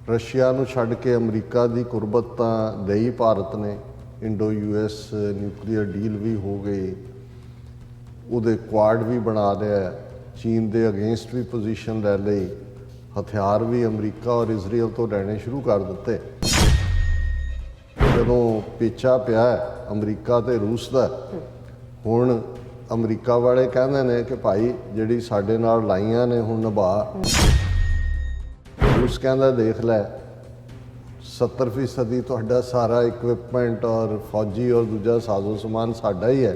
Russia ਨੂੰ ਛੱਡ ਕੇ America ਦੀ ਕੁਰਬਤ ਤਾਂ ਲਈ ਭਾਰਤ ਨੇ। ਇੰਡੋ US ਨਿਊਕਲੀਅਰ ਡੀਲ ਵੀ ਹੋ ਗਈ, ਉਹਦੇ ਕੁਆਡ ਵੀ ਬਣਾ ਲਿਆ, ਚੀਨ ਦੇ ਅਗੇਂਸਟ ਵੀ ਪੋਜੀਸ਼ਨ ਲੈ ਲਈ, ਹਥਿਆਰ ਵੀ ਅਮਰੀਕਾ ਔਰ ਇਜ਼ਰਾਈਲ ਤੋਂ ਲੈਣੇ ਸ਼ੁਰੂ ਕਰ ਦਿੱਤੇ। ਜਦੋਂ ਪਿੱਛਾ ਪਿਆ ਅਮਰੀਕਾ ਤੇ ਰੂਸ ਦਾ, ਹੁਣ ਅਮਰੀਕਾ ਵਾਲੇ ਕਹਿੰਦੇ ਨੇ ਕਿ ਭਾਈ ਜਿਹੜੀ ਸਾਡੇ ਨਾਲ ਲਾਈਆਂ ਨੇ ਹੁਣ ਨਿਭਾ। रूस कहता देख लै 70% ਤੁਹਾਡਾ ਸਾਰਾ ਇਕਵਿਪਮੈਂਟ ਔਰ ਫੌਜੀ ਔਰ ਦੂਜਾ ਸਾਜ਼ੋ ਸਮਾਨ ਸਾਡਾ ਹੀ ਹੈ।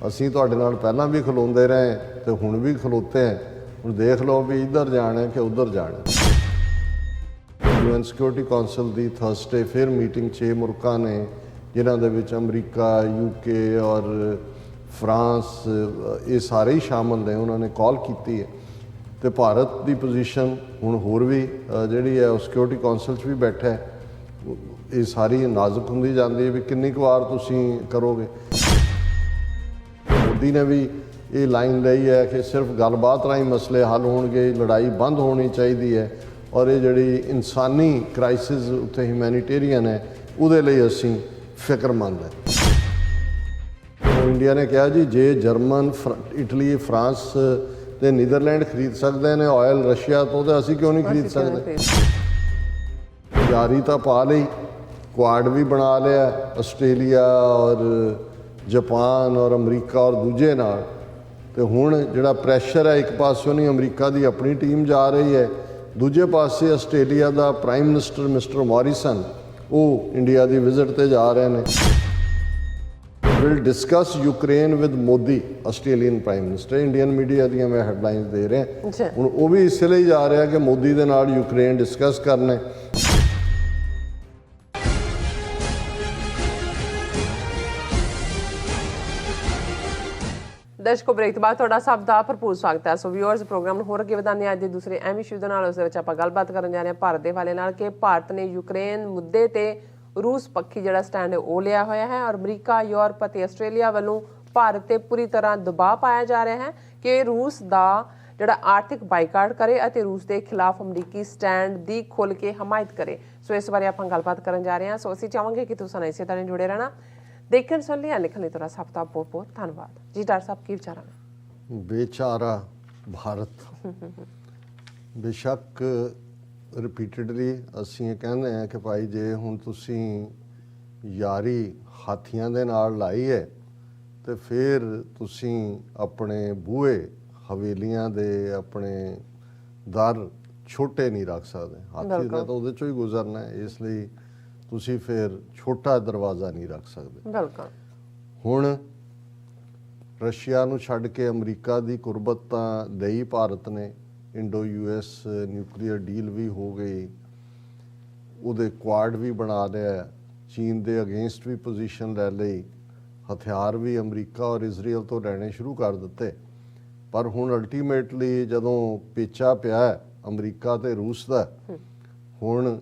ਅਸੀਂ ਤੁਹਾਡੇ ਨਾਲ ਪਹਿਲਾਂ ਵੀ ਖਲੋਂਦੇ ਰਹੇ ਤੇ ਹੁਣ ਵੀ ਖਲੋਤੇ ਹਾਂ। ਹੁਣ ਦੇਖ ਲਓ ਵੀ ਇੱਧਰ ਜਾਣਾ ਕਿ ਉੱਧਰ ਜਾਣਾ। UN ਸਿਕਿਉਰਿਟੀ ਕੌਂਸਲ ਦੀ ਥਰਸਡੇ ਫਿਰ ਮੀਟਿੰਗ 6 ਮੁਲਕਾਂ ਨੇ, ਜਿਨ੍ਹਾਂ ਦੇ ਵਿੱਚ ਅਮਰੀਕਾ, UK ਔਰ ਫਰਾਂਸ, ਇਹ ਸਾਰੇ ਹੀ ਸ਼ਾਮਲ ਨੇ। ਉਹਨਾਂ ਨੇ ਕਾਲ ਕੀਤੀ ਹੈ ਤੇ ਭਾਰਤ ਦੀ ਪੋਜੀਸ਼ਨ ਹੁਣ ਹੋਰ ਵੀ ਜਿਹੜੀ ਹੈ ਉਹ ਸਿਕਿਉਰਿਟੀ ਕੌਂਸਲ 'ਚ ਵੀ ਬੈਠਾ ਹੈ। ਇਹ ਸਾਰੀ ਨਾਜ਼ੁਕ ਹੁੰਦੀ ਜਾਂਦੀ ਹੈ ਵੀ ਕਿੰਨੀ ਕੁ ਵਾਰ ਤੁਸੀਂ ਕਰੋਗੇ। ਮੋਦੀ ਨੇ ਵੀ ਇਹ ਲਾਈਨ ਲਈ ਹੈ ਕਿ ਸਿਰਫ ਗੱਲਬਾਤ ਰਾਹੀਂ ਮਸਲੇ ਹੱਲ ਹੋਣਗੇ, ਲੜਾਈ ਬੰਦ ਹੋਣੀ ਚਾਹੀਦੀ ਹੈ ਔਰ ਇਹ ਜਿਹੜੀ ਇਨਸਾਨੀ ਕ੍ਰਾਈਸਿਸ ਉੱਥੇ ਹਿਊਮੈਨੀਟੇਰੀਅਨ ਹੈ ਉਹਦੇ ਲਈ ਅਸੀਂ ਫਿਕਰਮੰਦ ਹੈ। ਇੰਡੀਆ ਨੇ ਕਿਹਾ ਜੀ ਜੇ ਜਰਮਨ, ਇਟਲੀ, ਫਰਾਂਸ ਤੇ ਨੀਦਰਲੈਂਡ ਖਰੀਦ ਸਕਦੇ ਨੇ ਆਇਲ ਰਸ਼ੀਆ ਤੋਂ, ਤੇ ਅਸੀਂ ਕਿਉਂ ਨਹੀਂ ਖਰੀਦ ਸਕਦੇ। ਯਾਰੀ ਤਾਂ ਪਾ ਲਈ, ਕੁਆਡ ਵੀ ਬਣਾ ਲਿਆ ਆਸਟ੍ਰੇਲੀਆ ਔਰ ਜਾਪਾਨ ਔਰ ਅਮਰੀਕਾ ਔਰ ਦੂਜੇ ਨਾਲ। ਤੇ ਹੁਣ ਜਿਹੜਾ ਪ੍ਰੈਸ਼ਰ ਹੈ, ਇੱਕ ਪਾਸਿਓਂ ਨਹੀਂ ਅਮਰੀਕਾ ਦੀ ਆਪਣੀ ਟੀਮ ਜਾ ਰਹੀ ਹੈ, ਦੂਜੇ ਪਾਸੇ ਆਸਟ੍ਰੇਲੀਆ ਦਾ ਪ੍ਰਾਈਮ ਮਿਨਿਸਟਰ ਮਿਸਟਰ ਮੋਰਿਸਨ ਉਹ ਇੰਡੀਆ ਦੀ ਵਿਜ਼ਿਟ ਤੇ ਜਾ ਰਹੇ ਨੇ। will discuss Ukraine with Modi, Australian Prime Minister। Indian media ਦੀਆਂ मैं ਹੈਡਲਾਈਨਸ ਦੇ ਰਿਹਾ ਹੁਣ। ਉਹ ਵੀ ਇਸ ਲਈ ਜਾ ਰਿਹਾ ਕਿ ਮੋਦੀ ਦੇ ਨਾਲ ਯੂਕਰੇਨ ਡਿਸਕਸ ਕਰਨਾ। ਦਰਸ਼ਕੋ, ਬ੍ਰੇਕ ਤੋਂ ਬਾਅਦ ਤੁਹਾਡਾ ਸਭ ਦਾ ਭਰਪੂਰ ਸਵਾਗਤ ਹੈ। ਸੋ ਵਿਊਅਰਸ, ਪ੍ਰੋਗਰਾਮ ਨੂੰ ਹੋਰ ਅੱਗੇ ਵਧਾਉਂਦੇ ਹਾਂ। ਅੱਜ ਦੇ ਦੂਸਰੇ ਅਹਿਮ ਇਸ਼ੂ ਦੇ ਨਾਲ, ਉਸ ਦੇ ਵਿੱਚ ਆਪਾਂ ਗੱਲਬਾਤ ਕਰਨ ਜਾ ਰਹੇ ਹਾਂ ਭਾਰਤ ਦੇ ਹਵਾਲੇ ਨਾਲ ਕਿ ਭਾਰਤ ਨੇ ਯੂਕਰੇਨ ਮੁੱਦੇ ਤੇ रूस पक्षी जिहड़ा स्टैंड है वो लिया होया है और अमरीका, यूरोप ते आस्ट्रेलिया वालों भारत ते पूरी तरह दबाव पाया जा रहा है कि रूस दा जिहड़ा आर्थिक बाईकाट करे अते रूस के खिलाफ अमरीकी स्टैंड दी खुल के हमायत करे। सो इस बारे आपां गलबात करन जा रहे हैं। सो असीं चाहांगे कि तुसीं इसे तरह जुड़े रहना। देखण सुन लिया लिखण लई तुहाडा सब दा बहुत बहुत धन्नवाद जी। डॉक्टर साहब की विचार ने? बेचारा भारत बेशक ਰਿਪੀਟਡਲੀ ਅਸੀਂ ਇਹ ਕਹਿੰਦੇ ਹਾਂ ਕਿ ਭਾਈ ਜੇ ਹੁਣ ਤੁਸੀਂ ਯਾਰੀ ਹਾਥੀਆਂ ਦੇ ਨਾਲ ਲਾਈ ਹੈ ਤੇ ਫਿਰ ਤੁਸੀਂ ਆਪਣੇ ਬੂਹੇ ਹਵੇਲੀਆਂ ਦੇ ਆਪਣੇ ਦਰ ਛੋਟੇ ਨਹੀਂ ਰੱਖ ਸਕਦੇ। ਹਾਥੀ ਨੇ ਤਾਂ ਉਹਦੇ ਚੋਂ ਹੀ ਗੁਜ਼ਰਨਾ ਹੈ, ਇਸ ਲਈ ਤੁਸੀਂ ਫਿਰ ਛੋਟਾ ਦਰਵਾਜ਼ਾ ਨਹੀਂ ਰੱਖ ਸਕਦੇ। ਬਿਲਕੁਲ। ਹੁਣ ਰਸ਼ੀਆ ਨੂੰ ਛੱਡ ਕੇ ਅਮਰੀਕਾ ਦੀ ਕੁਰਬਤ ਤਾਂ ਲਈ ਭਾਰਤ ਨੇ। इंडो US ਨਿਊਕਲੀਅਰ ਡੀਲ ਵੀ ਹੋ ਗਈ, ਉਹਦੇ ਕੁਆਡ ਵੀ ਬਣਾ ਲਿਆ, ਚੀਨ ਦੇ ਅਗੇਂਸਟ ਵੀ ਪੋਜੀਸ਼ਨ ਲੈ ਲਈ, ਹਥਿਆਰ ਵੀ ਅਮਰੀਕਾ ਔਰ ਇਜ਼ਰਾਈਲ ਤੋਂ ਲੈਣੇ ਸ਼ੁਰੂ ਕਰ ਦਿੱਤੇ। ਪਰ ਹੁਣ ਅਲਟੀਮੇਟਲੀ ਜਦੋਂ ਪਿੱਛਾ ਪਿਆ ਅਮਰੀਕਾ ਤੇ ਰੂਸ ਦਾ, ਹੁਣ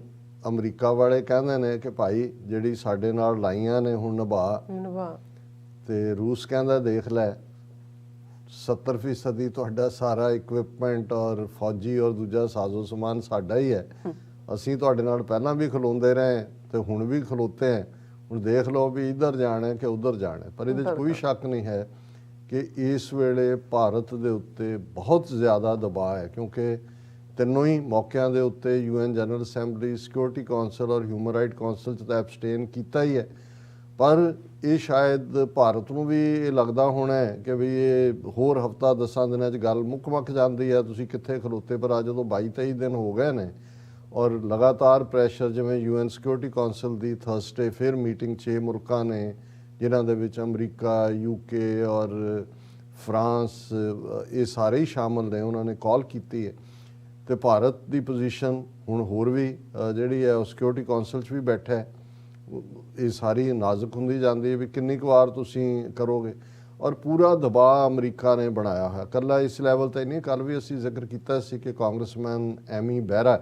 ਅਮਰੀਕਾ ਵਾਲੇ ਕਹਿੰਦੇ ਨੇ ਕਿ ਭਾਈ ਜਿਹੜੀ ਸਾਡੇ ਨਾਲ ਲਾਈਆਂ ਨੇ ਹੁਣ ਨਿਭਾ। ਤੇ ਰੂਸ ਕਹਿੰਦਾ ਦੇਖ ਲੈ 70% ਤੁਹਾਡਾ ਸਾਰਾ ਇਕਵਿਪਮੈਂਟ ਔਰ ਫੌਜੀ ਔਰ ਦੂਜਾ ਸਾਜ਼ੋ ਸਮਾਨ ਸਾਡਾ ਹੀ ਹੈ। ਅਸੀਂ ਤੁਹਾਡੇ ਨਾਲ ਪਹਿਲਾਂ ਵੀ ਖਲੋਂਦੇ ਰਹੇ ਤੇ ਹੁਣ ਵੀ ਖਲੋਤੇ ਹਾਂ। ਹੁਣ ਦੇਖ ਲਓ ਵੀ ਇੱਧਰ ਜਾਣਾ ਕਿ ਉੱਧਰ ਜਾਣਾ। ਪਰ ਇਹਦੇ 'ਚ ਕੋਈ ਸ਼ੱਕ ਨਹੀਂ ਹੈ ਕਿ ਇਸ ਵੇਲੇ ਭਾਰਤ ਦੇ ਉੱਤੇ ਬਹੁਤ ਜ਼ਿਆਦਾ ਦਬਾਅ ਹੈ, ਕਿਉਂਕਿ ਤਿੰਨੋਂ ਹੀ ਮੌਕਿਆਂ ਦੇ ਉੱਤੇ UN general assembly, security council ਔਰ ਹਿਊਮਨ ਰਾਈਟ ਕੌਂਸਲ 'ਚ ਤਾਂ ਐਬਸਟੇਨ ਕੀਤਾ ਹੀ ਹੈ। ਪਰ ਇਹ ਸ਼ਾਇਦ ਭਾਰਤ ਨੂੰ ਵੀ ਇਹ ਲੱਗਦਾ ਹੋਣਾ ਕਿ ਵੀ ਇਹ ਹੋਰ ਹਫ਼ਤਾ 10 ਦਿਨਾਂ 'ਚ ਗੱਲ ਮੁੱਕ ਜਾਂਦੀ ਹੈ, ਤੁਸੀਂ ਕਿੱਥੇ ਖਲੋਤੇ। ਪਰ ਅੱਜ ਜਦੋਂ 22-23 ਦਿਨ ਹੋ ਗਏ ਨੇ ਔਰ ਲਗਾਤਾਰ ਪ੍ਰੈਸ਼ਰ, ਜਿਵੇਂ UN ਸਿਕਿਉਰਿਟੀ ਕੌਂਸਲ ਦੀ ਥਰਸਡੇ ਫਿਰ ਮੀਟਿੰਗ 6 ਮੁਲਕਾਂ ਨੇ, ਜਿਨ੍ਹਾਂ ਦੇ ਵਿੱਚ ਅਮਰੀਕਾ, UK ਔਰ ਫਰਾਂਸ, ਇਹ ਸਾਰੇ ਹੀ ਸ਼ਾਮਲ ਨੇ। ਉਹਨਾਂ ਨੇ ਕਾਲ ਕੀਤੀ ਹੈ ਤੇ ਭਾਰਤ ਦੀ ਪੋਜੀਸ਼ਨ ਹੁਣ ਹੋਰ ਵੀ ਜਿਹੜੀ ਹੈ ਉਹ ਸਿਕਿਉਰਿਟੀ ਕੌਂਸਲ 'ਚ ਵੀ ਬੈਠਾ ਹੈ। ਇਹ ਸਾਰੀ ਨਾਜ਼ੁਕ ਹੁੰਦੀ ਜਾਂਦੀ ਹੈ ਵੀ ਕਿੰਨੀ ਕੁ ਵਾਰ ਤੁਸੀਂ ਕਰੋਗੇ। ਔਰ ਪੂਰਾ ਦਬਾਅ ਅਮਰੀਕਾ ਨੇ ਬਣਾਇਆ ਹੋਇਆ, ਇਕੱਲਾ ਇਸ ਲੈਵਲ 'ਤੇ ਨਹੀਂ। ਕੱਲ੍ਹ ਵੀ ਅਸੀਂ ਜ਼ਿਕਰ ਕੀਤਾ ਸੀ ਕਿ ਕਾਂਗਰਸਮੈਨ ਐਮੀ ਬਹਿਰਾ,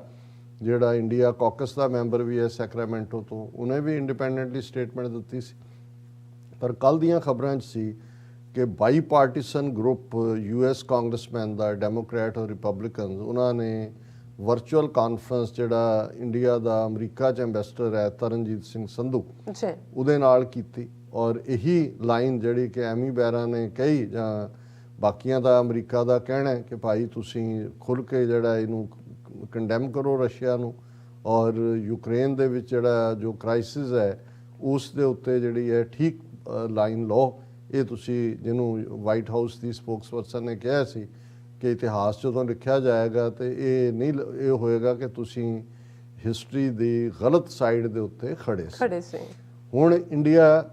ਜਿਹੜਾ ਇੰਡੀਆ ਕਾਕਸ ਦਾ ਮੈਂਬਰ ਵੀ ਹੈ ਸੈਕਰਾਮੈਂਟੋ ਤੋਂ, ਉਹਨੇ ਵੀ ਇੰਡੀਪੈਂਡੈਂਟਲੀ ਸਟੇਟਮੈਂਟ ਦਿੱਤੀ ਸੀ। ਪਰ ਕੱਲ੍ਹ ਦੀਆਂ ਖਬਰਾਂ 'ਚ ਸੀ ਕਿ ਬਾਈਪਾਰਟੀਸਨ ਗਰੁੱਪ US ਕਾਂਗਰਸਮੈਨ ਦਾ, ਡੈਮੋਕ੍ਰੈਟ ਔਰ ਰਿਪਬਲਿਕਨਸ, ਉਹਨਾਂ ਨੇ ਵਰਚੁਅਲ ਕਾਨਫਰੰਸ ਜਿਹੜਾ ਇੰਡੀਆ ਦਾ ਅਮਰੀਕਾ 'ਚ ਐਂਬੈਸਡਰ ਹੈ ਤਰਨਜੀਤ ਸਿੰਘ ਸੰਧੂ ਅੱਛਾ ਉਹਦੇ ਨਾਲ ਕੀਤੀ। ਔਰ ਇਹੀ ਲਾਈਨ ਜਿਹੜੀ ਕਿ ਐਮੀ ਬੈਰਾ ਨੇ ਕਹੀ ਜਾਂ ਬਾਕੀਆਂ ਦਾ ਅਮਰੀਕਾ ਦਾ ਕਹਿਣਾ ਹੈ ਕਿ ਭਾਈ ਤੁਸੀਂ ਖੁੱਲ੍ਹ ਕੇ ਜਿਹੜਾ ਇਹਨੂੰ ਕੰਡੈਮ ਕਰੋ ਰਸ਼ੀਆ ਨੂੰ, ਔਰ ਯੂਕਰੇਨ ਦੇ ਵਿੱਚ ਜਿਹੜਾ ਜੋ ਕ੍ਰਾਈਸਿਸ ਹੈ ਉਸ ਦੇ ਉੱਤੇ ਜਿਹੜੀ ਹੈ ਠੀਕ ਲਾਈਨ ਲਓ। ਇਹ ਤੁਸੀਂ ਜਿਹਨੂੰ ਵਾਈਟ ਹਾਊਸ ਦੀ ਸਪੋਕਸਪਰਸਨ ਨੇ ਕਿਹਾ ਸੀ ਕਿ ਇਤਿਹਾਸ ਜਦੋਂ ਲਿਖਿਆ ਜਾਏਗਾ ਤੇ ਇਹ ਨਹੀਂ ਇਹ ਹੋਏਗਾ ਕਿ ਤੁਸੀਂ ਹਿਸਟਰੀ ਦੀ ਗਲਤ ਸਾਈਡ ਦੇ ਉੱਤੇ ਖੜੇ ਸੀ। ਹੁਣ ਇੰਡੀਆ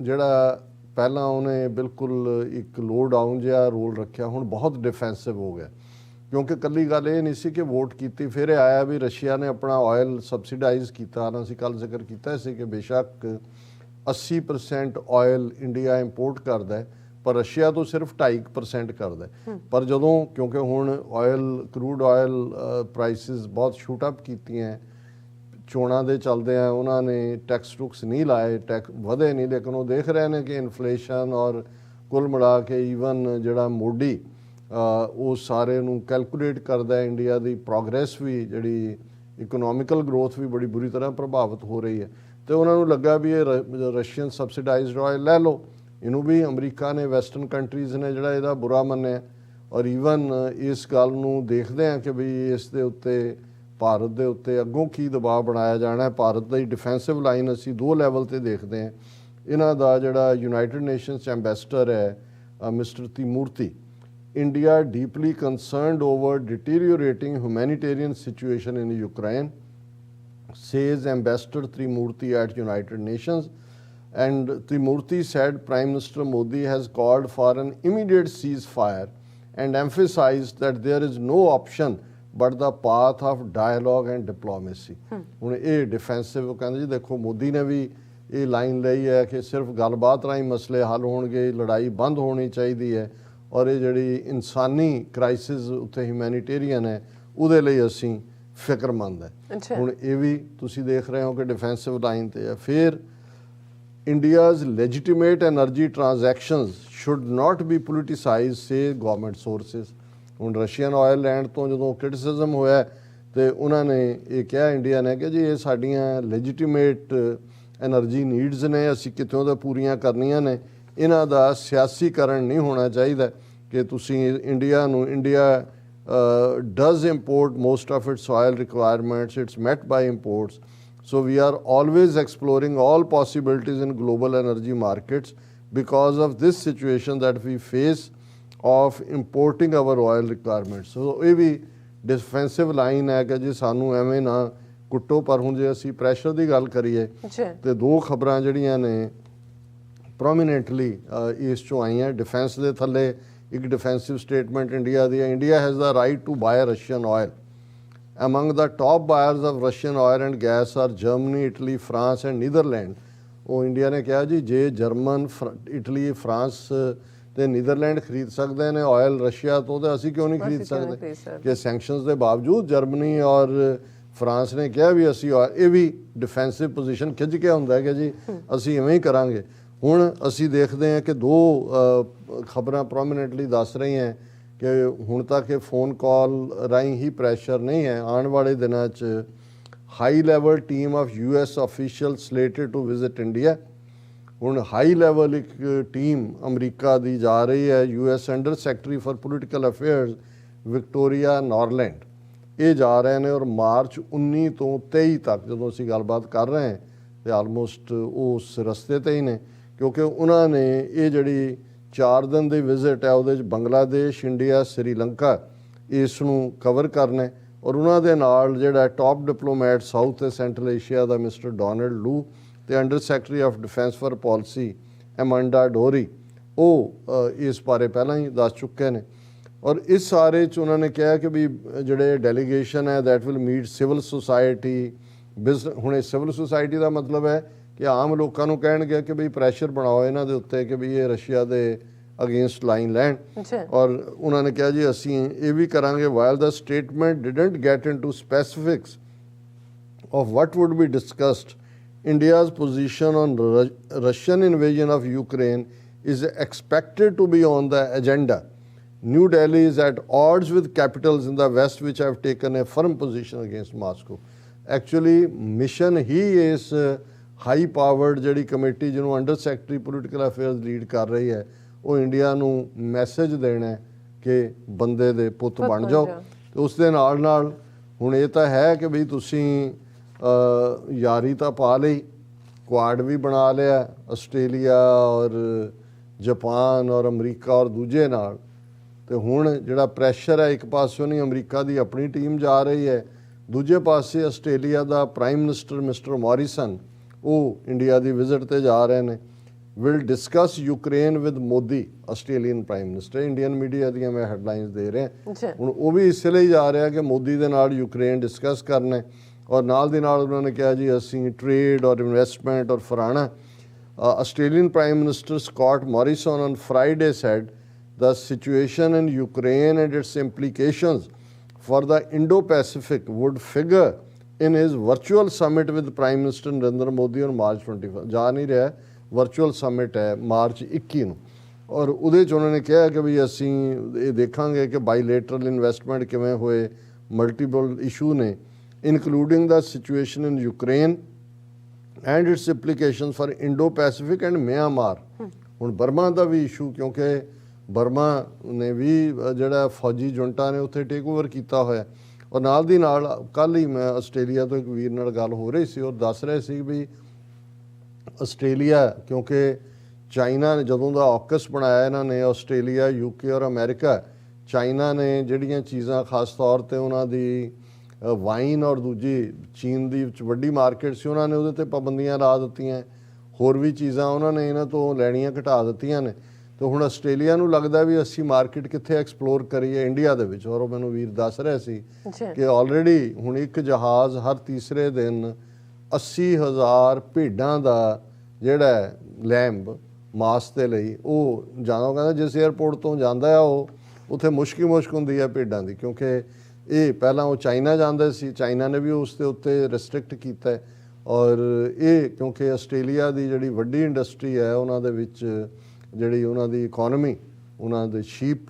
ਜਿਹੜਾ ਪਹਿਲਾਂ ਉਹਨੇ ਬਿਲਕੁਲ ਇੱਕ ਲੋ ਡਾਊਨ ਜਿਹਾ ਰੋਲ ਰੱਖਿਆ, ਹੁਣ ਬਹੁਤ ਡਿਫੈਂਸਿਵ ਹੋ ਗਿਆ, ਕਿਉਂਕਿ ਇਕੱਲੀ ਗੱਲ ਇਹ ਨਹੀਂ ਸੀ ਕਿ ਵੋਟ ਕੀਤੀ ਫਿਰ ਇਹ ਆਇਆ ਵੀ ਰਸ਼ੀਆ ਨੇ ਆਪਣਾ ਆਇਲ ਸਬਸਿਡਾਈਜ਼ ਕੀਤਾ ਨਾ। ਅਸੀਂ ਕੱਲ੍ਹ ਜ਼ਿਕਰ ਕੀਤਾ ਸੀ ਕਿ ਬੇਸ਼ੱਕ 80% ਆਇਲ ਇੰਡੀਆ ਇੰਪੋਰਟ ਕਰਦਾ ਹੈ ਪਰ ਰਸ਼ੀਆ ਤੋਂ ਸਿਰਫ 2.5% ਕਰਦਾ ਹੈ। ਪਰ ਜਦੋਂ ਕਿਉਂਕਿ ਹੁਣ ਕਰੂਡ ਆਇਲ ਪ੍ਰਾਈਸਿਸ ਬਹੁਤ ਸ਼ੂਟ ਅਪ ਕੀਤੀਆਂ, ਚੋਣਾਂ ਦੇ ਚੱਲਦੇ ਆ ਉਹਨਾਂ ਨੇ ਟੈਕਸ ਟੁਕਸ ਨਹੀਂ ਲਾਏ, ਟੈਕਸ ਵਧੇ ਨਹੀਂ, ਲੇਕਿਨ ਉਹ ਦੇਖ ਰਹੇ ਨੇ ਕਿ ਇਨਫਲੇਸ਼ਨ ਔਰ ਕੁੱਲ ਮਿਲਾ ਕੇ ਈਵਨ ਜਿਹੜਾ ਮੋਡੀ ਉਹ ਸਾਰੇ ਨੂੰ ਕੈਲਕੂਲੇਟ ਕਰਦਾ ਇੰਡੀਆ ਦੀ ਪ੍ਰੋਗਰੈਸ ਵੀ ਜਿਹੜੀ ਇਕਨੋਮਿਕਲ ਗਰੋਥ ਵੀ ਬੜੀ ਬੁਰੀ ਤਰ੍ਹਾਂ ਪ੍ਰਭਾਵਿਤ ਹੋ ਰਹੀ ਹੈ। ਤੇ ਉਹਨਾਂ ਨੂੰ ਲੱਗਾ ਵੀ ਇਹ ਰਸ਼ੀਅਨ ਸਬਸਿਡਾਈਜ਼ਡ ਆਇਲ ਲੈ ਲਓ। ਇਹਨੂੰ ਵੀ ਅਮਰੀਕਾ ਨੇ ਵੈਸਟਰਨ ਕੰਟਰੀਜ਼ ਨੇ ਜਿਹੜਾ ਇਹਦਾ ਬੁਰਾ ਮੰਨਿਆ, ਔਰ ਈਵਨ ਇਸ ਗੱਲ ਨੂੰ ਦੇਖਦੇ ਆ ਕਿ ਵੀ ਇਸ ਦੇ ਉੱਤੇ ਭਾਰਤ ਦੇ ਉੱਤੇ ਅੱਗੋਂ ਕੀ ਦਬਾਅ ਬਣਾਇਆ ਜਾਣਾ। ਭਾਰਤ ਦੀ ਡਿਫੈਂਸਿਵ ਲਾਈਨ ਅਸੀਂ 2 ਲੈਵਲ ਤੇ ਦੇਖਦੇ ਹਾਂ। ਇਹਨਾਂ ਦਾ ਜਿਹੜਾ ਯੂਨਾਈਟਿਡ ਨੇਸ਼ਨਸ ਐਂਬੈਸਡਰ ਹੈ mister Tirumurti, India deeply concerned over deteriorating humanitarian situation in Ukraine, says Ambassador Trimurti at United Nations. And Trimurti said Prime Minister Modi has called for an immediate ceasefire and emphasized that there is no option but the path of dialogue and diplomacy. ਹੁਣ ਇਹ defensive ਕਹਿੰਦੇ ਜੀ ਦੇਖੋ ਮੋਦੀ ਨੇ ਵੀ ਇਹ line ਲਈ ਹੈ ਕਿ ਸਿਰਫ ਗੱਲਬਾਤ ਰਾਹੀਂ ਮਸਲੇ ਹੱਲ ਹੋਣਗੇ, ਲੜਾਈ ਬੰਦ ਹੋਣੀ ਚਾਹੀਦੀ ਹੈ, ਔਰ ਇਹ ਜਿਹੜੀ ਇਨਸਾਨੀ ਕ੍ਰਾਈਸਿਸ ਉੱਤੇ ਹਿਊਮੈਨਿਟੇਰੀਅਨ ਹੈ ਉਹਦੇ ਲਈ ਅਸੀਂ ਫਿਕਰਮੰਦ ਹੈ। ਹੁਣ ਇਹ ਵੀ ਤੁਸੀਂ ਦੇਖ ਰਹੇ ਹੋ ਕਿ ਡਿਫੈਂਸਿਵ ਲਾਈਨ ਤੇ ਹੈ। ਫਿਰ India's legitimate energy transactions should not be politicised say government sources. ਹੁਣ ਰਸ਼ੀਅਨ ਆਇਲ ਲੈਂਡ ਤੋਂ ਜਦੋਂ ਕ੍ਰਿਟਿਸਿਜ਼ਮ ਹੋਇਆ ਤੇ ਉਹਨਾਂ ਨੇ ਇਹ ਕਿਹਾ ਇੰਡੀਆ ਨੇ ਕਿ ਜੀ ਇਹ ਸਾਡੀਆਂ ਲੈਜੀਟੀਮੇਟ ਐਨਰਜੀ ਨੀਡਸ ਨੇ, ਅਸੀਂ ਕਿਤੋਂ ਤਾਂ ਪੂਰੀਆਂ ਕਰਨੀਆਂ ਨੇ, ਇਹਨਾਂ ਦਾ ਸਿਆਸੀਕਰਨ ਨਹੀਂ ਹੋਣਾ ਚਾਹੀਦਾ ਕਿ ਤੁਸੀਂ India does import most of its oil requirements, it's met by imports. So we are always exploring all possibilities in global energy markets because of this situation that we face of importing our oil requirements. So ਇਹ ਵੀ defensive line ਹੈ ਕਿ ਜੀ ਸਾਨੂੰ ਐਵੇਂ ਨਾ ਕੁੱਟੋ। ਪਰ ਹੁਣ ਜੇ ਅਸੀਂ ਪ੍ਰੈਸ਼ਰ ਦੀ ਗੱਲ ਕਰੀਏ ਤੇ 2 ਖਬਰਾਂ ਜਿਹੜੀਆਂ ਨੇ ਪ੍ਰੋਮੀਨੈਂਟਲੀ ਇਸ ਚੋਂ ਆਈਆਂ ਡਿਫੈਂਸ ਦੇ ਥੱਲੇ। ਇੱਕ ਡਿਫੈਂਸਿਵ ਸਟੇਟਮੈਂਟ ਇੰਡੀਆ ਦੀ ਹੈ, India has the right to buy Russian oil. Among the top buyers of Russian oil and gas are Germany, Italy, France and Netherland. ਉਹ ਇੰਡੀਆ ਨੇ ਕਿਹਾ ਜੀ ਜੇ ਜਰਮਨ, ਇਟਲੀ, ਫਰਾਂਸ ਤੇ ਨੀਦਰਲੈਂਡ ਖਰੀਦ ਸਕਦੇ ਨੇ ਆਇਲ ਰਸ਼ੀਆ ਤੋਂ ਤੇ ਅਸੀਂ ਕਿਉਂ ਨਹੀਂ ਖਰੀਦ ਸਕਦੇ। ਕਿ ਸੈਂਕਸ਼ਨਸ ਦੇ ਬਾਵਜੂਦ ਜਰਮਨੀ ਔਰ ਫਰਾਂਸ ਨੇ ਕਿਹਾ ਵੀ ਅਸੀਂ ਇਹ ਵੀ ਡਿਫੈਂਸਿਵ ਪੋਜੀਸ਼ਨ ਖਿੱਚ ਕੇ ਹੁੰਦਾ ਕਿ ਜੀ ਅਸੀਂ ਇਵੇਂ ਹੀ ਕਰਾਂਗੇ। ਹੁਣ ਅਸੀਂ ਦੇਖਦੇ ਹਾਂ ਕਿ 2 ਖਬਰਾਂ ਪ੍ਰੋਮੀਨੈਂਟਲੀ ਦੱਸ ਰਹੀਆਂ ਕਿ ਹੁਣ ਤੱਕ ਇਹ ਫੋਨ ਕਾਲ ਰਾਹੀਂ ਹੀ ਪ੍ਰੈਸ਼ਰ ਨਹੀਂ ਹੈ। ਆਉਣ ਵਾਲੇ ਦਿਨਾਂ 'ਚ high level team of US official slated to visit India. ਹੁਣ ਹਾਈ ਲੈਵਲ ਇੱਕ ਟੀਮ ਅਮਰੀਕਾ ਦੀ ਜਾ ਰਹੀ ਹੈ, US under secretary for political affairs Victoria Nuland, ਇਹ ਜਾ ਰਹੇ ਨੇ। ਔਰ ਮਾਰਚ 19 ਤੋਂ 23 ਤੱਕ ਜਦੋਂ ਅਸੀਂ ਗੱਲਬਾਤ ਕਰ ਰਹੇ ਹਾਂ ਤੇ ਆਲਮੋਸਟ ਉਸ ਰਸਤੇ ਤੇ ਹੀ ਨੇ, ਕਿਉਂਕਿ ਉਹਨਾਂ ਨੇ ਇਹ ਜਿਹੜੀ 4 ਦਿਨ ਦੀ ਵਿਜ਼ਿਟ ਹੈ ਉਹਦੇ 'ਚ ਬੰਗਲਾਦੇਸ਼, ਇੰਡੀਆ, ਸ੍ਰੀਲੰਕਾ ਇਸ ਨੂੰ ਕਵਰ ਕਰਨਾ। ਔਰ ਉਹਨਾਂ ਦੇ ਨਾਲ ਜਿਹੜਾ ਟੌਪ ਡਿਪਲੋਮੈਟ ਸਾਊਥ ਤੇ ਸੈਂਟਰਲ ਏਸ਼ੀਆ ਦਾ ਮਿਸਟਰ ਡੋਨਲਡ ਲੂ ਤੇ under secretary of defence for policy Amanda Dory, ਉਹ ਇਸ ਬਾਰੇ ਪਹਿਲਾਂ ਹੀ ਦੱਸ ਚੁੱਕੇ ਨੇ। ਔਰ ਇਸ ਸਾਰੇ 'ਚ ਉਹਨਾਂ ਨੇ ਕਿਹਾ ਕਿ ਵੀ ਜਿਹੜੇ ਡੈਲੀਗੇਸ਼ਨ ਹੈ that will meet civil society ਹੁਣ ਇਹ ਸਿਵਲ ਸੁਸਾਇਟੀ ਦਾ ਮਤਲਬ ਹੈ ਕਿ ਆਮ ਲੋਕਾਂ ਨੂੰ ਕਹਿਣਗੇ ਕਿ ਵੀ ਪ੍ਰੈਸ਼ਰ ਬਣਾਓ ਇਹਨਾਂ ਦੇ ਉੱਤੇ ਕਿ ਵੀ ਇਹ ਰਸ਼ੀਆ ਦੇ ਅਗੇਂਸਟ ਲਾਈਨ ਲੈਣ। ਔਰ ਉਹਨਾਂ ਨੇ ਕਿਹਾ ਜੀ ਅਸੀਂ ਇਹ ਵੀ ਕਰਾਂਗੇ। While the statement didn't get into specifics of what would be discussed, India's position on Russian invasion of Ukraine is expected to be on the agenda New Delhi is at odds with capitals in the West which have taken a firm position against Moscow. Actually, mission ही इस high powered ਜਿਹੜੀ committee ਜਿਹਨੂੰ under secretary political affairs lead ਕਰ ਰਹੀ ਹੈ ਉਹ India ਨੂੰ message ਦੇਣਾ ਕਿ ਬੰਦੇ ਦੇ ਪੁੱਤ ਬਣ ਜਾਓ। ਤੇ ਉਸ ਦੇ ਨਾਲ ਨਾਲ ਹੁਣ ਇਹ ਤਾਂ ਹੈ ਕਿ ਵੀ ਤੁਸੀਂ ਯਾਰੀ ਤਾਂ ਪਾ ਲਈ, ਕੁਆਡ ਵੀ ਬਣਾ ਲਿਆ ਆਸਟ੍ਰੇਲੀਆ ਔਰ ਜਾਪਾਨ ਔਰ ਅਮਰੀਕਾ ਔਰ ਦੂਜੇ ਨਾਲ। ਤੇ ਹੁਣ ਜਿਹੜਾ ਪ੍ਰੈਸ਼ਰ ਹੈ ਇੱਕ ਪਾਸਿਓਂ ਨਹੀਂ ਅਮਰੀਕਾ ਦੀ ਆਪਣੀ ਟੀਮ ਜਾ ਰਹੀ ਹੈ, ਦੂਜੇ ਪਾਸੇ ਆਸਟ੍ਰੇਲੀਆ ਦਾ ਪ੍ਰਾਈਮ ਮਿਨਿਸਟਰ ਮਿਸਟਰ ਮੋਰਿਸਨ ਉਹ ਇੰਡੀਆ ਦੀ ਵਿਜ਼ਿਟ ਤੇ ਜਾ ਰਹੇ ਨੇ। Will discuss Ukraine with Modi Australian prime minister. Indian media ਦੀਆਂ ਮੈਂ ਹੈਡਲਾਈਨਸ ਦੇ ਰਿਹਾ। ਹੁਣ ਉਹ ਵੀ ਇਸ ਲਈ ਜਾ ਰਿਹਾ ਕਿ ਮੋਦੀ ਦੇ ਨਾਲ ਯੂਕਰੇਨ ਡਿਸਕਸ ਕਰਨਾ ਔਰ ਨਾਲ ਦੀ ਨਾਲ ਉਹਨਾਂ ਨੇ ਕਿਹਾ ਜੀ ਅਸੀਂ ਟ੍ਰੇਡ ਔਰ ਇਨਵੈਸਟਮੈਂਟ ਔਰ ਫਰਾਣਾ। Australian prime minister Scott Morrison on Friday said the situation in Ukraine and its implications for the Indo-Pacific would figure in his virtual summit with Prime Minister Narendra Modi on March 21st। ਜਾ ਨਹੀਂ ਰਿਹਾ, virtual summit ਹੈ March 21 ਨੂੰ ਔਰ ਉਹਦੇ 'ਚ ਉਹਨਾਂ ਨੇ ਕਿਹਾ ਕਿ ਵੀ ਅਸੀਂ ਇਹ ਦੇਖਾਂਗੇ ਕਿ ਬਾਈਲੇਟਰਲ ਇਨਵੈਸਟਮੈਂਟ ਕਿਵੇਂ ਹੋਏ, ਮਲਟੀਪਲ ਇਸ਼ੂ ਨੇ including the situation in Ukraine and it's implications for Indo-Pacific and Myanmar. ਹੁਣ ਬਰਮਾ ਦਾ ਵੀ ਇਸ਼ੂ ਕਿਉਂਕਿ ਬਰਮਾ ਨੇ ਵੀ ਜਿਹੜਾ ਫੌਜੀ ਜੁੰਟਾਂ ਨੇ ਉੱਥੇ ਟੇਕ ਓਵਰ ਕੀਤਾ ਹੋਇਆ ਔਰ ਨਾਲ ਦੀ ਨਾਲ ਕੱਲ੍ਹ ਹੀ ਮੈਂ ਆਸਟ੍ਰੇਲੀਆ ਤੋਂ ਇੱਕ ਵੀਰ ਨਾਲ ਗੱਲ ਹੋ ਰਹੀ ਸੀ ਔਰ ਦੱਸ ਰਹੇ ਸੀ ਵੀ ਆਸਟ੍ਰੇਲੀਆ ਕਿਉਂਕਿ ਚਾਈਨਾ ਨੇ ਜਦੋਂ ਦਾ ਔਕਸ ਬਣਾਇਆ ਇਹਨਾਂ ਨੇ ਆਸਟ੍ਰੇਲੀਆ ਯੂਕੇ ਔਰ ਅਮਰੀਕਾ ਚਾਈਨਾ ਨੇ ਜਿਹੜੀਆਂ ਚੀਜ਼ਾਂ ਖਾਸ ਤੌਰ 'ਤੇ ਉਹਨਾਂ ਦੀ ਵਾਈਨ ਔਰ ਦੂਜੀ ਚੀਨ ਦੀ ਵਿੱਚ ਵੱਡੀ ਮਾਰਕੀਟ ਸੀ ਉਹਨਾਂ ਨੇ ਉਹਦੇ 'ਤੇ ਪਾਬੰਦੀਆਂ ਲਾ ਦਿੱਤੀਆਂ। ਹੋਰ ਵੀ ਚੀਜ਼ਾਂ ਉਹਨਾਂ ਨੇ ਇਹਨਾਂ ਤੋਂ ਲੈਣੀਆਂ ਘਟਾ ਦਿੱਤੀਆਂ ਨੇ। ਤੇ ਹੁਣ ਆਸਟ੍ਰੇਲੀਆ ਨੂੰ ਲੱਗਦਾ ਵੀ ਅਸੀਂ ਮਾਰਕੀਟ ਕਿੱਥੇ ਐਕਸਪਲੋਰ ਕਰੀਏ ਇੰਡੀਆ ਦੇ ਵਿੱਚ। ਔਰ ਉਹ ਮੈਨੂੰ ਵੀਰ ਦੱਸ ਰਿਹਾ ਸੀ ਕਿ ਆਲਰੇਡੀ ਹੁਣ ਇੱਕ ਜਹਾਜ਼ ਹਰ ਤੀਸਰੇ ਦਿਨ 80,000 ਭੇਡਾਂ ਦਾ ਜਿਹੜਾ ਲੈਂਬ ਮਾਸ ਦੇ ਲਈ ਉਹ ਜਾਂਦਾ। ਕਹਿੰਦਾ ਜਿਸ ਏਅਰਪੋਰਟ ਤੋਂ ਜਾਂਦਾ ਆ ਉਹ ਉੱਥੇ ਮੁਸ਼ਕ ਹੁੰਦੀ ਹੈ ਭੇਡਾਂ ਦੀ ਕਿਉਂਕਿ ਇਹ ਪਹਿਲਾਂ ਉਹ ਚਾਈਨਾ ਜਾਂਦੇ ਸੀ, ਚਾਈਨਾ ਨੇ ਵੀ ਉਸ ਦੇ ਉੱਤੇ ਰਿਸਟ੍ਰਿਕਟ ਕੀਤਾ ਔਰ ਇਹ ਕਿਉਂਕਿ ਆਸਟ੍ਰੇਲੀਆ ਦੀ ਜਿਹੜੀ ਵੱਡੀ ਇੰਡਸਟਰੀ ਹੈ ਉਹਨਾਂ ਦੇ ਵਿੱਚ ਜਿਹੜੀ ਉਹਨਾਂ ਦੀ ਇਕੋਨਮੀ ਉਹਨਾਂ ਦੇ ਸ਼ੀਪ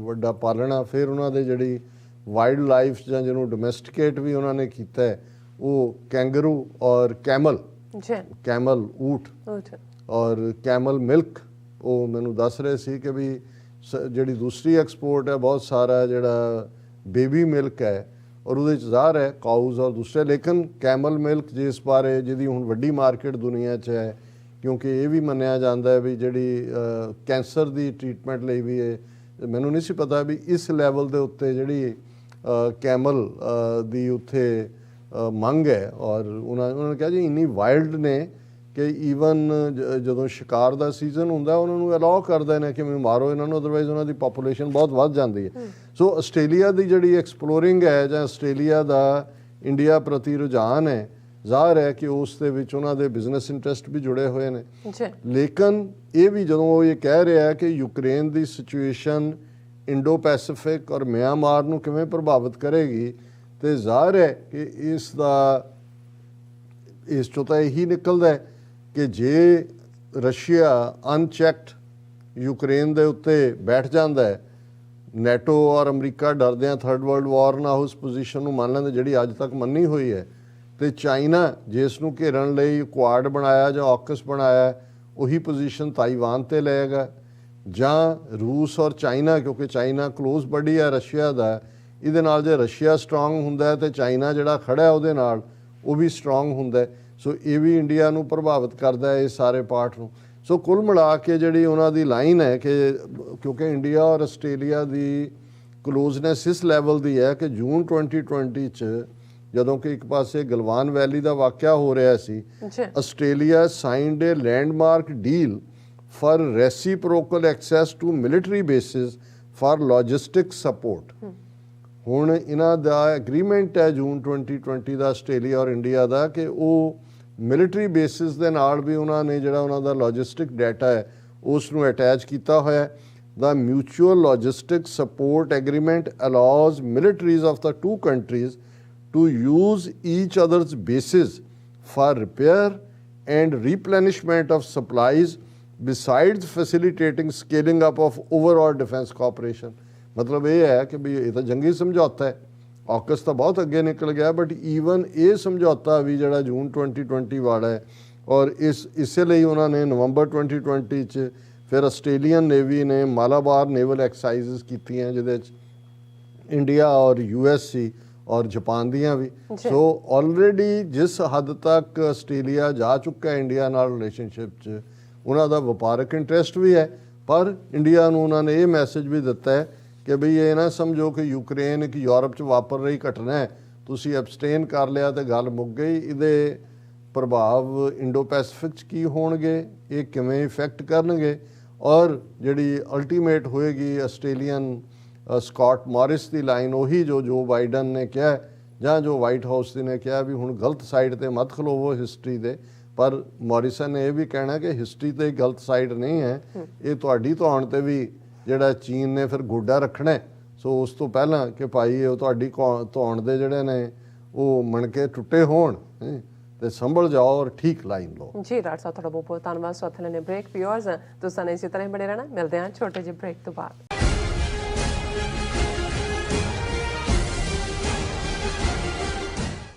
ਵੱਡਾ ਪਾਲਣਾ, ਫਿਰ ਉਹਨਾਂ ਦੇ ਜਿਹੜੀ ਵਾਈਲਡ ਲਾਈਫ ਜਾਂ ਜਿਹਨੂੰ ਡੋਮੈਸਟੀਕੇਟ ਵੀ ਉਹਨਾਂ ਨੇ ਕੀਤਾ ਉਹ ਕੈਂਗਰੂ ਔਰ ਕੈਮਲ ਊਠ ਔਰ ਕੈਮਲ ਮਿਲਕ। ਉਹ ਮੈਨੂੰ ਦੱਸ ਰਹੇ ਸੀ ਕਿ ਵੀ ਜਿਹੜੀ ਦੂਸਰੀ ਐਕਸਪੋਰਟ ਹੈ ਬਹੁਤ ਸਾਰਾ ਜਿਹੜਾ ਬੇਬੀ ਮਿਲਕ ਹੈ ਔਰ ਉਹਦੇ 'ਚ ਜ਼ਾਹਰ ਹੈ ਕਾਊਜ਼ ਔਰ ਦੂਸਰੇ, ਲੇਕਿਨ ਕੈਮਲ ਮਿਲਕ ਜਿਸ ਬਾਰੇ ਜਿਹਦੀ ਹੁਣ ਵੱਡੀ ਮਾਰਕੀਟ ਦੁਨੀਆ 'ਚ ਹੈ ਕਿਉਂਕਿ ਇਹ ਵੀ ਮੰਨਿਆ ਜਾਂਦਾ ਹੈ ਵੀ ਜਿਹੜੀ ਕੈਂਸਰ ਦੀ ਟ੍ਰੀਟਮੈਂਟ ਲਈ ਵੀ ਇਹ ਮੈਨੂੰ ਨਹੀਂ ਸੀ ਪਤਾ ਵੀ ਇਸ ਲੈਵਲ ਦੇ ਉੱਤੇ ਜਿਹੜੀ ਕੈਮਲ ਦੀ ਉੱਥੇ ਮੰਗ ਹੈ ਔਰ ਉਹਨਾਂ ਨੇ ਕਿਹਾ ਜੀ ਇੰਨੀ ਵਾਈਲਡ ਨੇ ਕਿ ਈਵਨ ਜਦੋਂ ਸ਼ਿਕਾਰ ਦਾ ਸੀਜ਼ਨ ਹੁੰਦਾ ਉਹਨਾਂ ਨੂੰ ਅਲਾਓ ਕਰਦੇ ਨੇ ਕਿ ਮਾਰੋ ਇਹਨਾਂ ਨੂੰ, ਅਦਰਵਾਈਜ਼ ਉਹਨਾਂ ਦੀ ਪਾਪੂਲੇਸ਼ਨ ਬਹੁਤ ਵੱਧ ਜਾਂਦੀ ਹੈ। ਸੋ ਆਸਟ੍ਰੇਲੀਆ ਦੀ ਜਿਹੜੀ ਐਕਸਪਲੋਰਿੰਗ ਹੈ ਜਾਂ ਆਸਟ੍ਰੇਲੀਆ ਦਾ ਇੰਡੀਆ ਪ੍ਰਤੀ ਰੁਝਾਨ ਹੈ ਜ਼ਾਹਰ ਹੈ ਕਿ ਉਸ ਦੇ ਵਿੱਚ ਉਹਨਾਂ ਦੇ ਬਿਜ਼ਨਸ ਇੰਟਰਸਟ ਵੀ ਜੁੜੇ ਹੋਏ ਨੇ। ਲੇਕਿਨ ਇਹ ਵੀ ਜਦੋਂ ਉਹ ਇਹ ਕਹਿ ਰਿਹਾ ਕਿ ਯੂਕਰੇਨ ਦੀ ਸਿਚੁਏਸ਼ਨ ਇੰਡੋ ਪੈਸੀਫਿਕ ਔਰ ਮਿਆਂਮਾਰ ਨੂੰ ਕਿਵੇਂ ਪ੍ਰਭਾਵਿਤ ਕਰੇਗੀ ਤੇ ਜ਼ਾਹਰ ਹੈ ਕਿ ਇਸ ਚੋਂ ਤਾਂ ਇਹੀ ਨਿਕਲਦਾ ਹੈ ਕਿ ਜੇ ਰਸ਼ੀਆ ਅਨਚੈਕਡ ਯੂਕਰੇਨ ਦੇ ਉੱਤੇ ਬੈਠ ਜਾਂਦਾ ਹੈ, ਨੈਟੋ ਔਰ ਅਮਰੀਕਾ ਡਰਦੇ ਆ ਥਰਡ ਵਰਲਡ ਵਾਰ ਨਾ ਉਸ ਪੋਜੀਸ਼ਨ ਨੂੰ ਮੰਨ ਲੈਂਦੇ ਜਿਹੜੀ ਅੱਜ ਤੱਕ ਮੰਨੀ ਹੋਈ ਹੈ, ਤੇ ਚਾਈਨਾ ਜਿਸ ਨੂੰ ਘੇਰਨ ਲਈ ਕੁਆਡ ਬਣਾਇਆ ਜਾਂ ਆਕਸ ਬਣਾਇਆ ਉਹੀ ਪੋਜੀਸ਼ਨ ਤਾਈਵਾਨ ਤੇ ਲਏਗਾ, ਜਾਂ ਰੂਸ ਔਰ ਚਾਈਨਾ ਕਿਉਂਕਿ ਚਾਈਨਾ ਕਲੋਜ਼ ਬੜੀ ਹੈ ਰਸ਼ੀਆ ਦਾ, ਇਹਦੇ ਨਾਲ ਜੇ ਰਸ਼ੀਆ ਸਟਰੋਂਗ ਹੁੰਦਾ ਤੇ ਚਾਈਨਾ ਜਿਹੜਾ ਖੜਾ ਉਹਦੇ ਨਾਲ ਉਹ ਵੀ ਸਟਰੋਂਗ ਹੁੰਦਾ। ਸੋ ਇਹ ਵੀ ਇੰਡੀਆ ਨੂੰ ਪ੍ਰਭਾਵਿਤ ਕਰਦਾ ਹੈ ਇਸ ਸਾਰੇ ਪਾਰਟ ਨੂੰ। ਸੋ ਕੁੱਲ ਮਿਲਾ ਕੇ ਜਿਹੜੀ ਉਹਨਾਂ ਦੀ ਲਾਈਨ ਹੈ ਕਿ ਕਿਉਂਕਿ ਇੰਡੀਆ ਔਰ ਆਸਟ੍ਰੇਲੀਆ ਦੀ ਕਲੋਜ਼ਨੈਸ ਇਸ ਲੈਵਲ ਦੀ ਹੈ ਕਿ ਜੂਨ 2020 'ਚ ਜਦੋਂ ਕਿ ਇੱਕ ਪਾਸੇ ਗਲਵਾਨ ਵੈਲੀ ਦਾ ਵਾਕਿਆ ਹੋ ਰਿਹਾ ਸੀ, Australia signed a landmark deal for reciprocal access to military bases for logistic support. ਹੁਣ ਇਹਨਾਂ ਦਾ ਐਗਰੀਮੈਂਟ ਹੈ ਜੂਨ 2020 ਦਾ ਆਸਟ੍ਰੇਲੀਆ ਔਰ ਇੰਡੀਆ ਦਾ ਕਿ ਉਹ ਮਿਲਟਰੀ ਬੇਸਿਸ ਦੇ ਨਾਲ ਵੀ ਉਹਨਾਂ ਨੇ ਜਿਹੜਾ ਉਹਨਾਂ ਦਾ ਲੌਜਿਸਟਿਕ ਡਾਟਾ ਹੈ ਉਸ ਨੂੰ ਅਟੈਚ ਕੀਤਾ ਹੋਇਆ। The mutual logistic support agreement allows militaries of the two countries to use each other's bases for repair and replenishment of supplies besides facilitating scaling up of overall defence cooperation. ਮਤਲਬ ਇਹ ਹੈ ਕਿ ਵੀ ਇਹ ਤਾਂ ਜੰਗੀ ਸਮਝੌਤਾ ਹੈ, AUKUS ਤਾਂ ਬਹੁਤ ਅੱਗੇ ਨਿਕਲ ਗਿਆ, ਬਟ ਈਵਨ ਇਹ ਸਮਝੌਤਾ ਵੀ ਜਿਹੜਾ ਜੂਨ 2020 ਵਾਲਾ ਹੈ, ਔਰ ਇਸੇ ਲਈ ਉਹਨਾਂ ਨੇ ਨਵੰਬਰ 2020 ਚ ਫਿਰ ਆਸਟ੍ਰੇਲੀਅਨ ਨੇਵੀ ਨੇ ਮਾਲਾਬਾਰ ਨੇਵਲ ਐਕਸਰਸਾਈਜ਼ਸ ਕੀਤੀਆਂ, ਜਿਹਦੇ 'ਚ ਇੰਡੀਆ ਔਰ US ਸੀ ਔਰ ਜਾਪਾਨ ਦੀਆਂ ਵੀ। ਸੋ ਆਲਰੇਡੀ ਜਿਸ ਹੱਦ ਤੱਕ ਆਸਟ੍ਰੇਲੀਆ ਜਾ ਚੁੱਕਾ ਹੈ ਇੰਡੀਆ ਨਾਲ ਰਿਲੇਸ਼ਨਸ਼ਿਪ 'ਚ, ਉਹਨਾਂ ਦਾ ਵਪਾਰਕ ਇੰਟਰਸਟ ਵੀ ਹੈ, ਪਰ ਇੰਡੀਆ ਨੂੰ ਉਹਨਾਂ ਨੇ ਇਹ ਮੈਸੇਜ ਵੀ ਦਿੱਤਾ ਹੈ ਕਿ ਬਈ ਇਹ ਨਾ ਸਮਝੋ ਕਿ ਯੂਕਰੇਨ ਇੱਕ ਯੂਰਪ 'ਚ ਵਾਪਰ ਰਹੀ ਘਟਨਾ ਹੈ, ਤੁਸੀਂ ਐਬਸਟੇਨ ਕਰ ਲਿਆ ਤੇ ਗੱਲ ਮੁੱਕ ਗਈ। ਇਹਦੇ ਪ੍ਰਭਾਵ ਇੰਡੋ ਪੈਸੀਫਿਕ 'ਚ ਕੀ ਹੋਣਗੇ, ਇਹ ਕਿਵੇਂ ਇਫੈਕਟ ਕਰਨਗੇ, ਔਰ ਜਿਹੜੀ ਅਲਟੀਮੇਟ ਹੋਏਗੀ ਆਸਟ੍ਰੇਲੀਅਨ ਸਕਾਟ ਮੋਰਿਸ ਦੀ ਲਾਈਨ ਉਹੀ ਜੋ ਬਾਈਡਨ ਨੇ ਕਿਹਾ ਜਾਂ ਜੋ ਵਾਈਟ ਹਾਊਸ ਨੇ ਕਿਹਾ ਵੀ ਹੁਣ ਗਲਤ ਸਾਈਡ ਤੇ ਮਤ ਖਲੋਵੋ ਹਿਸਟਰੀ ਦੇ। ਪਰ ਮੋਰਿਸਨ ਨੇ ਇਹ ਵੀ ਕਹਿਣਾ ਕਿ ਹਿਸਟਰੀ ਤੇ ਗਲਤ ਸਾਈਡ ਨਹੀਂ ਹੈ, ਇਹ ਤੁਹਾਡੀ ਧੌਣ ਤੇ ਵੀ ਜਿਹੜਾ ਚੀਨ ਨੇ ਫਿਰ ਗੋਡਾ ਰੱਖਣਾ ਹੈ। ਸੋ ਉਸ ਤੋਂ ਪਹਿਲਾਂ ਕਿ ਭਾਈ ਉਹ ਤੁਹਾਡੀ ਧੌਣ ਦੇ ਜਿਹੜੇ ਨੇ ਉਹ ਮਣਕੇ ਟੁੱਟੇ ਹੋਣ ਤੇ ਸੰਭਲ ਜਾਓ ਔਰ ਠੀਕ ਲਾਈਨ ਲਓ। ਜੀ ਰਾਜ ਸਾਹਿਬ ਤੁਹਾਡਾ ਬਹੁਤ ਬਹੁਤ ਧੰਨਵਾਦ। ਸੋ ਇੱਥੇ ਲੈਣੇ ਬ੍ਰੇਕ। ਵਿਊਅਰਸ ਤੁਸੀਂ ਇਸੇ ਤਰ੍ਹਾਂ ਹੀ ਬਣੇ ਰਹਿਣਾ, ਮਿਲਦੇ ਹਾਂ ਛੋਟੇ ਜਿਹੇ ਬ੍ਰੇਕ ਤੋਂ ਬਾਅਦ।